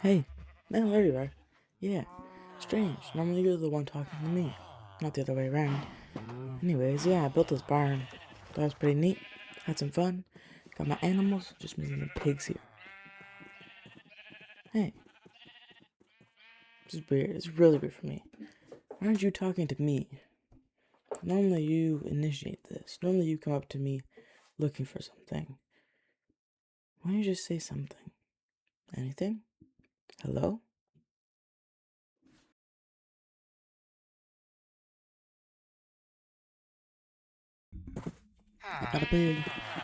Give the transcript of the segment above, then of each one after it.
Hey, no, there you are. Yeah, strange. Normally you're the one talking to me, not the other way around. Anyways, yeah, I built this barn. That was pretty neat. Had some fun. Got my animals, just missing the pigs here. Hey, this is weird. It's really weird for me. Why aren't you talking to me? Normally you initiate this. Normally you come up to me looking for something. Why don't you just say something? Anything? Hello? I got a pig.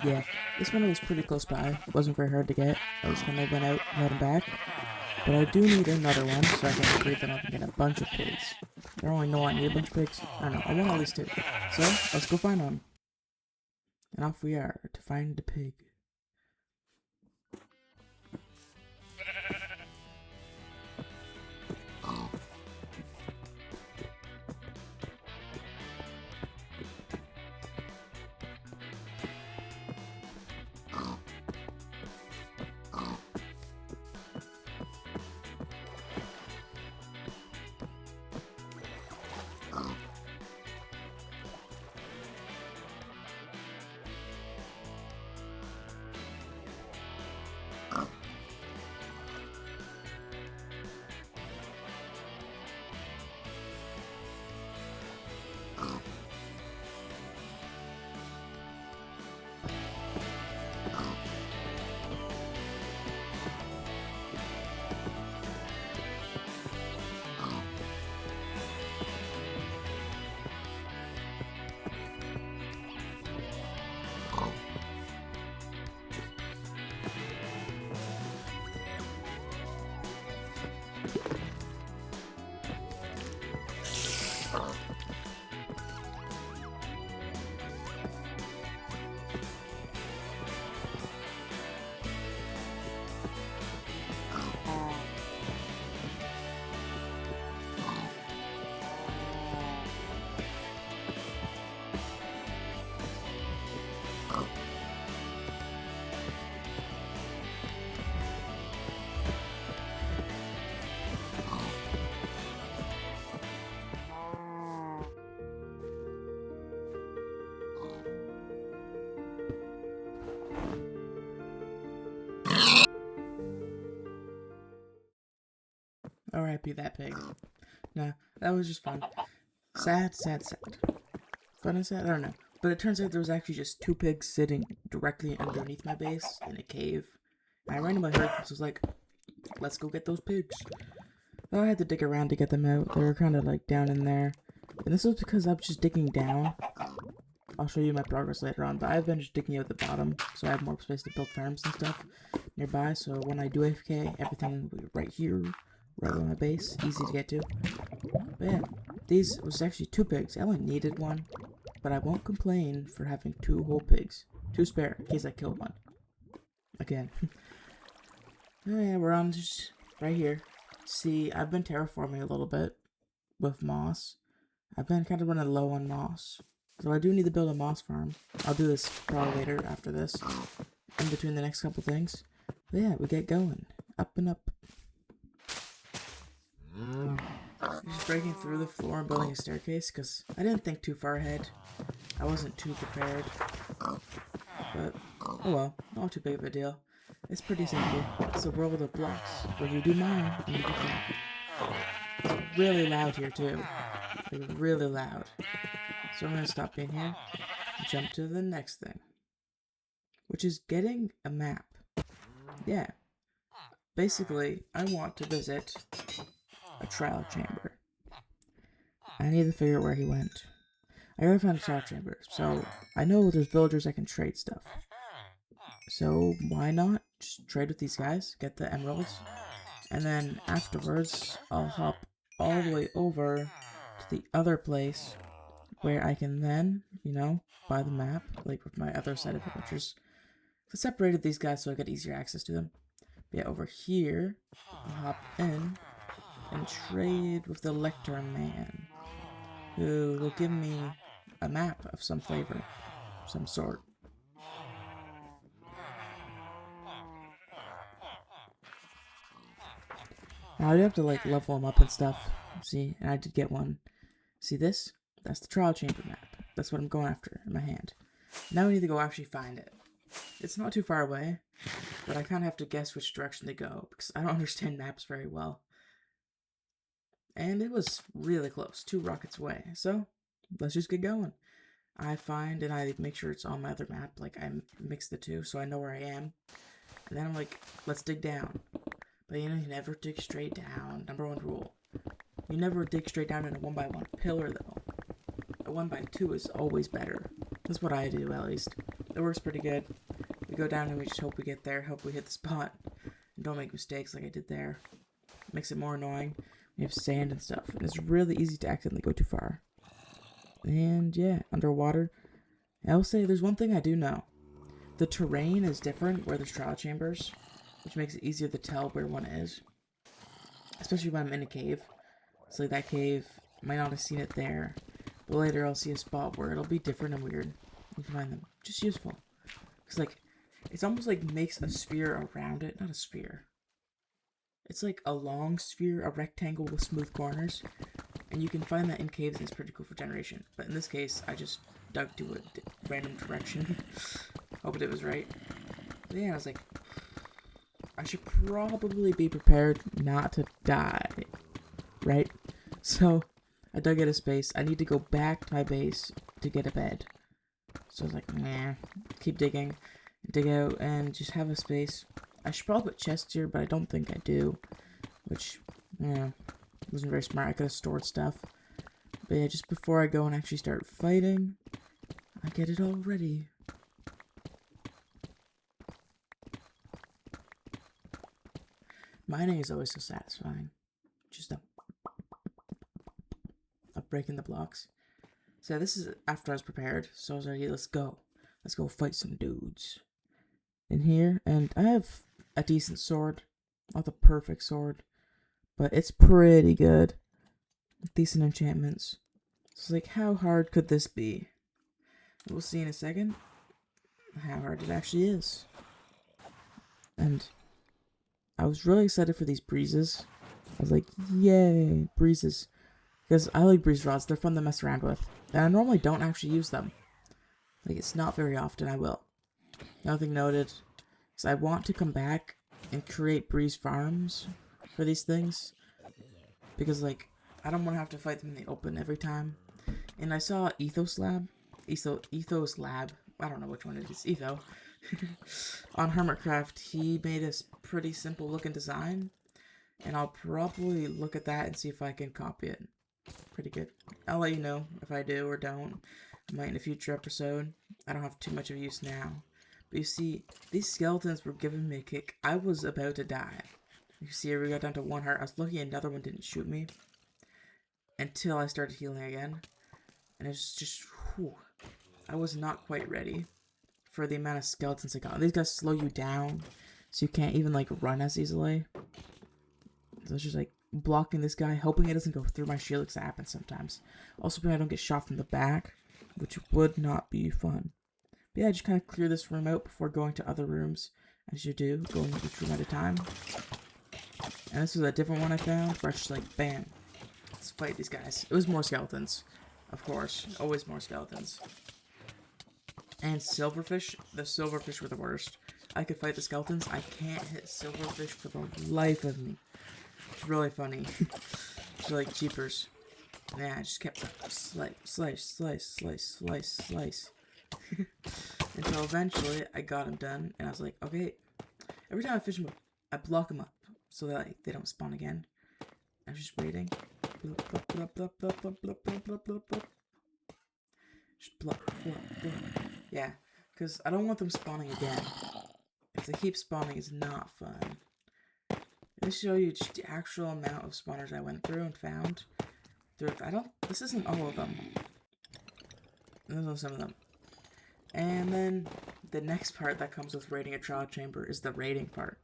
Yeah, this one was pretty close by. Wasn't very hard to get. I just kind of went out and let him back. But I do need another one so I can breed them up and get a bunch of pigs. I don't really know I need a bunch of pigs. I don't know. I want at least two. So let's go find one. And off we are to find the pig. R.I.P. that pig. Nah, that was just fun. Sad, sad, sad. Fun and sad? I don't know. But it turns out there was actually just two pigs sitting directly underneath my base in a cave. And I randomly heard this was like, let's go get those pigs. Well, I had to dig around to get them out. They were kind of like down in there. And this was because I was just digging down. I'll show you my progress later on, but I've been just digging out the bottom so I have more space to build farms and stuff nearby. So when I do AFK, everything will be right here, right on my base, easy to get to. But yeah, these was actually two pigs. I only needed one, but I won't complain for having two whole pigs. Two spare in case I kill one. Again. Oh yeah, we're on just right here. See, I've been terraforming a little bit with moss. I've been kind of running low on moss. So I do need to build a moss farm. I'll do this probably later after this. In between the next couple things. But yeah, we get going. Up and up. Just breaking through the floor and building a staircase because I didn't think too far ahead. I wasn't too prepared. But, oh well, not too big of a deal. It's pretty simple. It's a world of blocks. When you do mine, you do that. It's really loud here too. Like really loud. So I'm gonna stop being here and jump to the next thing. Which is getting a map. Yeah. Basically, I want to visit a trial chamber. I need to figure out where he went. I already found a trial chamber, so I know there's villagers that can trade stuff. So why not just trade with these guys, get the emeralds, and then afterwards I'll hop all the way over to the other place where I can then, buy the map, like with my other set of villagers. I separated these guys so I get easier access to them. But yeah, over here, I'll hop in and trade with the Lectern Man, who will give me a map of some flavor, some sort. Now I do have to like level them up and stuff. See, and I did get one. See this? That's the trial chamber map. That's what I'm going after in my hand. Now we need to go actually find it. It's not too far away, but I kind of have to guess which direction to go because I don't understand maps very well. And it was really close, 2 rockets away. So let's just get going. I find and I make sure it's on my other map. Like I mix the two so I know where I am. And then I'm like, let's dig down. But you never dig straight down. Number 1 rule. You never dig straight down in a 1x1 pillar though. A 1x2 is always better. That's what I do at least. It works pretty good. We go down and we just hope we get there, hope we hit the spot. And don't make mistakes like I did there. Makes it more annoying. We have sand and stuff. And it's really easy to accidentally go too far. And yeah, underwater. I will say there's one thing I do know. The terrain is different where there's trial chambers, which makes it easier to tell where one is. Especially when I'm in a cave. So like that cave, I might not have seen it there. But later I'll see a spot where it'll be different and weird. You can find them. Just useful. Because like, it's almost like makes a sphere around it. Not a sphere. It's like a long sphere, a rectangle with smooth corners. And you can find that in caves and it's pretty cool for generation. But in this case, I just dug to a random direction. Hoped it was right. But yeah, I was like, I should probably be prepared not to die. Right? So, I dug out a space. I need to go back to my base to get a bed. So I was like, nah, keep digging. Dig out and just have a space. I should probably put chests here, but I don't think I do. Which, yeah, wasn't very smart. I could have stored stuff. But yeah, just before I go and actually start fighting, I get it all ready. Mining is always so satisfying. Just of breaking the blocks. So this is after I was prepared. So I was ready. Let's go. Let's go fight some dudes. In here, and I have a decent sword. Not the perfect sword, but it's pretty good. Decent enchantments. So like, how hard could this be? We'll see in a second how hard it actually is. And I was really excited for these breezes. I was like, yay, breezes. Because I like breeze rods. They're fun to mess around with. And I normally don't actually use them. Like, it's not very often I will. Nothing noted. Because I want to come back and create breeze farms for these things. Because, like, I don't want to have to fight them in the open every time. And I saw Ethos Lab. Ethos Lab. I don't know which one it is. Etho. On Hermitcraft, he made a pretty simple looking design. And I'll probably look at that and see if I can copy it. Pretty good. I'll let you know if I do or don't. I might in a future episode. I don't have too much of use now. But you see, these skeletons were giving me a kick. I was about to die. You see here we got down to 1 heart. I was lucky another one didn't shoot me. Until I started healing again. And it's just, whew, I was not quite ready for the amount of skeletons I got. These guys slow you down. So you can't even like run as easily. So it's just like blocking this guy, hoping it doesn't go through my shield, because that happens sometimes. Also hoping I don't get shot from the back, which would not be fun. But yeah, I just kind of clear this room out before going to other rooms, as you do, going each room at a time. And this was a different one I found, where I just like, bam, let's fight these guys. It was more skeletons, of course, always more skeletons. And silverfish, the silverfish were the worst. I could fight the skeletons, I can't hit silverfish for the life of me. It's really funny. It's like cheapers. Yeah, I just kept slice. Until eventually I got him done, and I was like, okay. Every time I fish them up, I block them up so that like, they don't spawn again. I was just waiting. Just block. Yeah, because I don't want them spawning again. If they keep spawning, it's not fun. Let me show you just the actual amount of spawners I went through and found. This isn't all of them. Those are some of them. And then the next part that comes with raiding a trial chamber is the raiding part.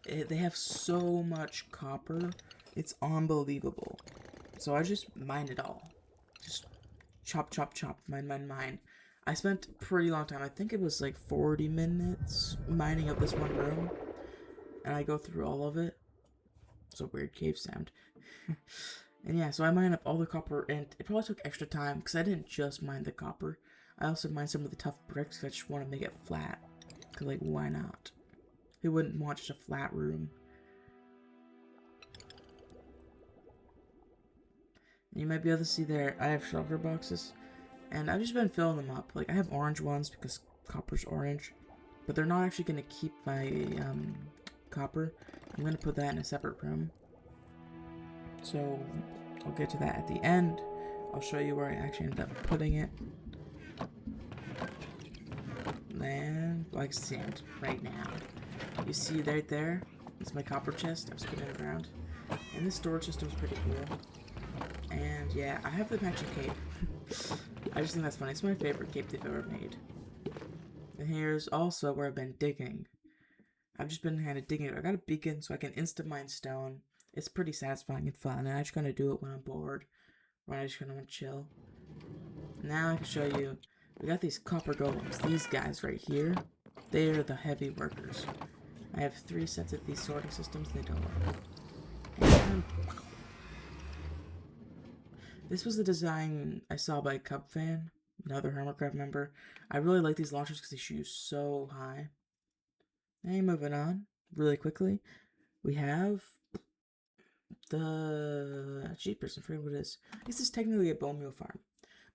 They have so much copper, it's unbelievable. So I just mine it all. Just chop, mine. I spent a pretty long time. I think it was like 40 minutes mining up this one room. And I go through all of it. It's a weird cave sound. And yeah, so I mined up all the copper, and it probably took extra time because I didn't just mine the copper. I also mined some of the tough bricks 'cause I just want to make it flat. Cause like, why not? Who wouldn't want just a flat room? You might be able to see there, I have shulker boxes, and I've just been filling them up. Like, I have orange ones because copper's orange, but they're not actually going to keep my copper. I'm going to put that in a separate room. So, I'll get to that at the end. I'll show you where I actually ended up putting it. And, like sand, right now. You see right there? It's my copper chest. I'm spinning it around. And this storage system's pretty cool. And yeah, I have the matching cape. I just think that's funny. It's my favorite cape they've ever made. And here's also where I've been digging. I've just been kind of digging. I got a beacon so I can instant mine stone. It's pretty satisfying and fun, and I just kind of do it when I'm bored, when I just kind of want to chill. Now I can show you. We got these copper golems. These guys right here, they are the heavy workers. I have 3 sets of these sorting systems. They don't work. And this was the design I saw by Cubfan, another Hermitcraft member. I really like these launchers because they shoot so high. And moving on, really quickly, we have the Jeepers. I forget what it is. This is technically a bone meal farm,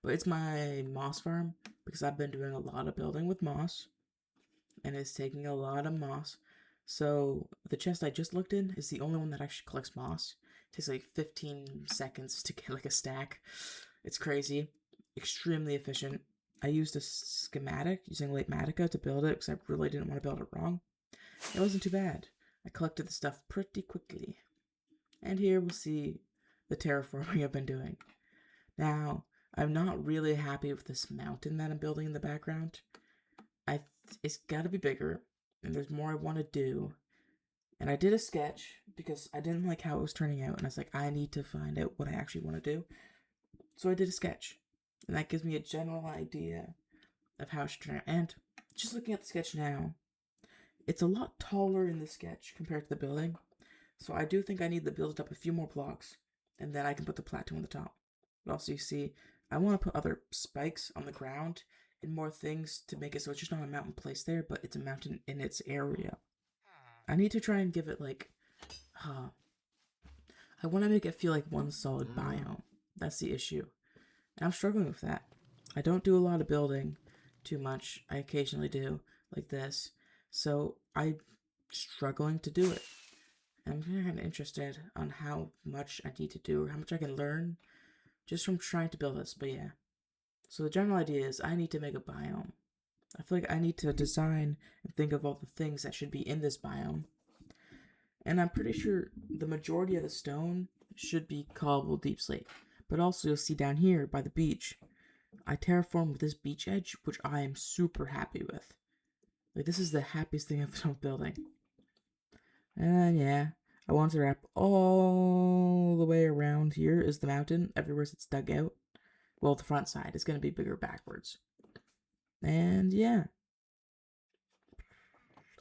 but it's my moss farm because I've been doing a lot of building with moss, and it's taking a lot of moss. So the chest I just looked in is the only one that actually collects moss. It takes like 15 seconds to get like a stack. It's crazy. Extremely efficient. I used a schematic using Latematica to build it because I really didn't want to build it wrong. It wasn't too bad. I collected the stuff pretty quickly. And here we'll see the terraforming I've been doing. Now, I'm not really happy with this mountain that I'm building in the background. It's got to be bigger, and there's more I want to do. And I did a sketch because I didn't like how it was turning out, and I was like, I need to find out what I actually want to do. So I did a sketch, and that gives me a general idea of how it should turn out. And just looking at the sketch now, it's a lot taller in the sketch compared to the building. So I do think I need to build up a few more blocks, and then I can put the plateau on the top. But also, you see, I want to put other spikes on the ground and more things to make it so it's just not a mountain place there, but it's a mountain in its area. I need to try and give it like, I want to make it feel like one solid biome. That's the issue. And I'm struggling with that. I don't do a lot of building too much. I occasionally do, like this. So I'm struggling to do it. And I'm kind of interested on how much I need to do or how much I can learn just from trying to build this. But yeah. So the general idea is I need to make a biome. I feel like I need to design and think of all the things that should be in this biome. And I'm pretty sure the majority of the stone should be cobble deep slate. But also you'll see down here by the beach, I terraformed with this beach edge, which I am super happy with. Like, this is the happiest thing I've done building. And yeah, I want to wrap all the way around here is the mountain. Everywhere it's dug out. Well, the front side is going to be bigger backwards. And yeah.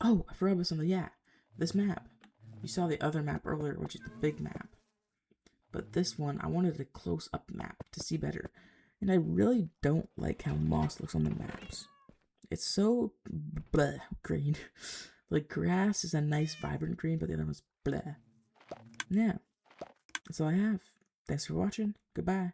Oh, I forgot about something. Yeah, this map. You saw the other map earlier, which is the big map. But this one, I wanted a close-up map to see better. And I really don't like how moss looks on the maps. It's so bleh, green. Like, grass is a nice, vibrant green, but the other one's bleh. Yeah. That's all I have. Thanks for watching. Goodbye.